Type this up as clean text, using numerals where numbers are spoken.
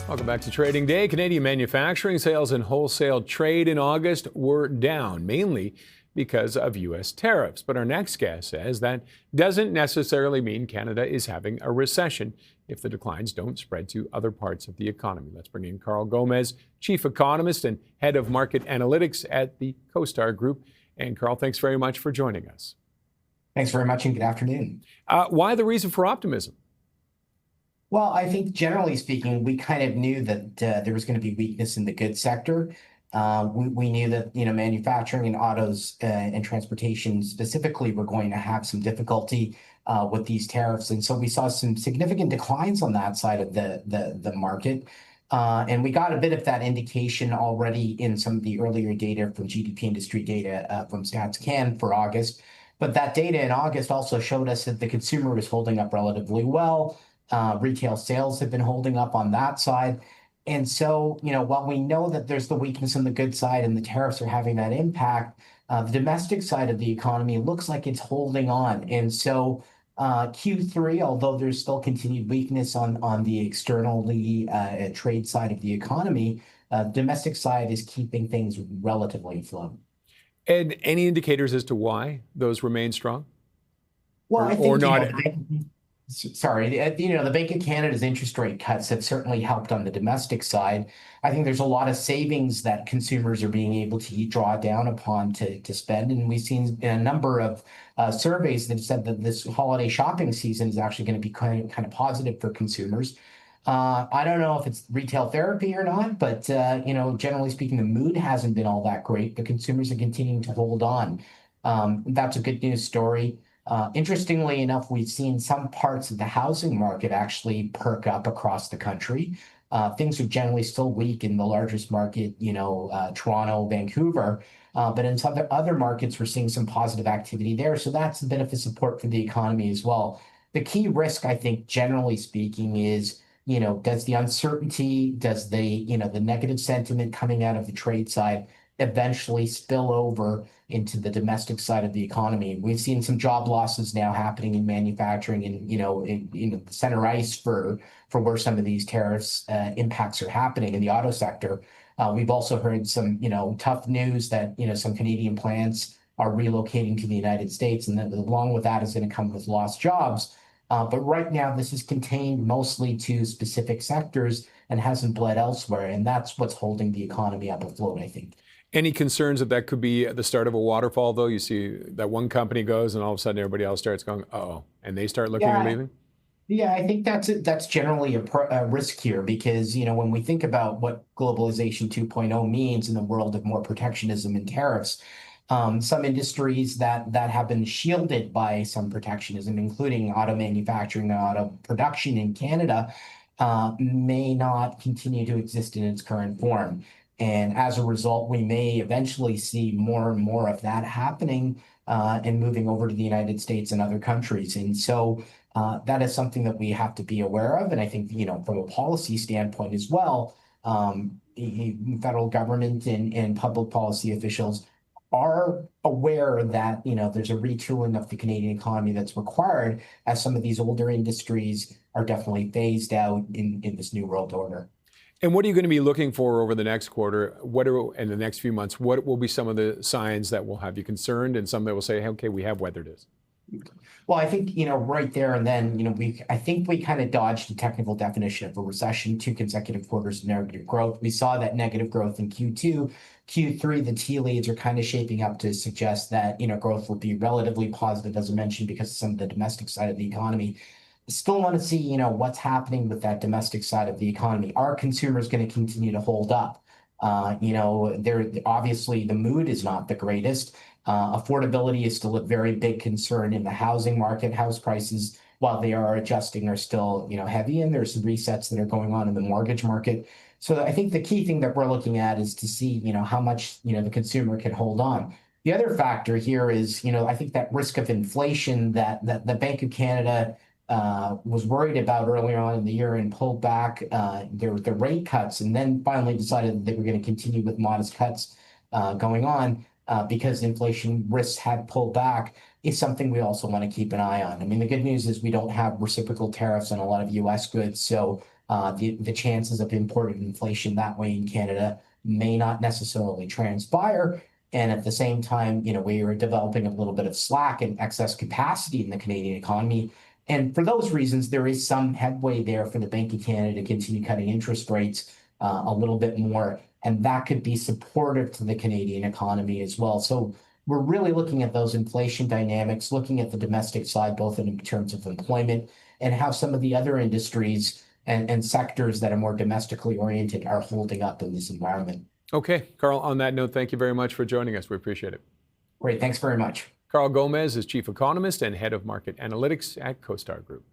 Welcome back to Trading Day. Canadian manufacturing sales and wholesale trade in August were down, mainly because of U.S. tariffs. But our next guest says that doesn't necessarily mean Canada is having a recession if the declines don't spread to other parts of the economy. Let's bring in Carl Gomez, chief economist and head of market analytics at the CoStar Group. And Carl, thanks very much for joining us. Thanks very much and good afternoon. Why the reason for optimism? Well, I think generally speaking, we kind of knew that there was going to be weakness in the goods sector. We knew that manufacturing and autos and transportation specifically were going to have some difficulty with these tariffs, and so we saw some significant declines on that side of the market. And we got a bit of that indication already in some of the earlier data from GDP industry data from StatsCan for August. But that data in August also showed us that the consumer was holding up relatively well. Retail sales have been holding up on that side. And so, while we know that there's the weakness on the good side and the tariffs are having that impact, the domestic side of the economy looks like it's holding on. And so Q3, although there's still continued weakness on the externally trade side of the economy, domestic side is keeping things relatively afloat. And any indicators as to why those remain strong? Well, I think, or not. Sorry, the Bank of Canada's interest rate cuts have certainly helped on the domestic side. I think there's a lot of savings that consumers are being able to draw down upon to spend. And we've seen a number of surveys that have said that this holiday shopping season is actually going to be kind of positive for consumers. I don't know if it's retail therapy or not, but, generally speaking, the mood hasn't been all that great, but consumers are continuing to hold on. That's a good news story. Interestingly enough, we've seen some parts of the housing market actually perk up across the country. Things are generally still weak in the largest market, Toronto, Vancouver. But in some other markets, we're seeing some positive activity there. So that's a bit of a support for the economy as well. The key risk, I think, generally speaking, is, does the uncertainty, does the negative sentiment coming out of the trade side eventually spill over into the domestic side of the economy? We've seen some job losses now happening in manufacturing and, in the center ice for where some of these tariffs impacts are happening in the auto sector. We've also heard some, tough news that, some Canadian plants are relocating to the United States, and then along with that is going to come with lost jobs. But right now, this is contained mostly to specific sectors and hasn't bled elsewhere. And that's what's holding the economy up afloat, I think. Any concerns that could be the start of a waterfall, though? You see that one company goes and all of a sudden everybody else starts going, uh-oh, and they start looking at leaving? Yeah, I think that's generally a risk here because, when we think about what globalization 2.0 means in the world of more protectionism and tariffs, some industries that have been shielded by some protectionism, including auto manufacturing and auto production in Canada, may not continue to exist in its current form. And as a result, we may eventually see more and more of that happening and moving over to the United States and other countries. And so that is something that we have to be aware of. And I think, from a policy standpoint as well, federal government and public policy officials are aware that, there's a retooling of the Canadian economy that's required as some of these older industries are definitely phased out in this new world order. And what are you going to be looking for over the next quarter? In the next few months? What will be some of the signs that will have you concerned and some that will say, hey, okay, we have weathered this? Well, I think, right there and then, I think we kind of dodged the technical definition of a recession, 2 consecutive quarters of negative growth. We saw that negative growth in Q2. Q3, the tea leaves are kind of shaping up to suggest that, growth will be relatively positive, as I mentioned, because of some of the domestic side of the economy. Still want to see, what's happening with that domestic side of the economy. Are consumers going to continue to hold up? Obviously the mood is not the greatest. Affordability is still a very big concern in the housing market. House prices, while they are adjusting, are still, heavy, and there's some resets that are going on in the mortgage market. So I think the key thing that we're looking at is to see, how much, the consumer can hold on. The other factor here is, I think that risk of inflation that the Bank of Canada was worried about earlier on in the year and pulled back the rate cuts, and then finally decided that they were going to continue with modest cuts going on because inflation risks had pulled back, is something we also want to keep an eye on. I mean, the good news is we don't have reciprocal tariffs on a lot of U.S. goods, so the chances of imported inflation that way in Canada may not necessarily transpire. And at the same time, we are developing a little bit of slack and excess capacity in the Canadian economy. And for those reasons, there is some headway there for the Bank of Canada to continue cutting interest rates a little bit more. And that could be supportive to the Canadian economy as well. So we're really looking at those inflation dynamics, looking at the domestic side, both in terms of employment and how some of the other industries and sectors that are more domestically oriented are holding up in this environment. Okay, Carl, on that note, thank you very much for joining us. We appreciate it. Great. Thanks very much. Carl Gomez is Chief Economist and Head of Market Analytics at CoStar Group.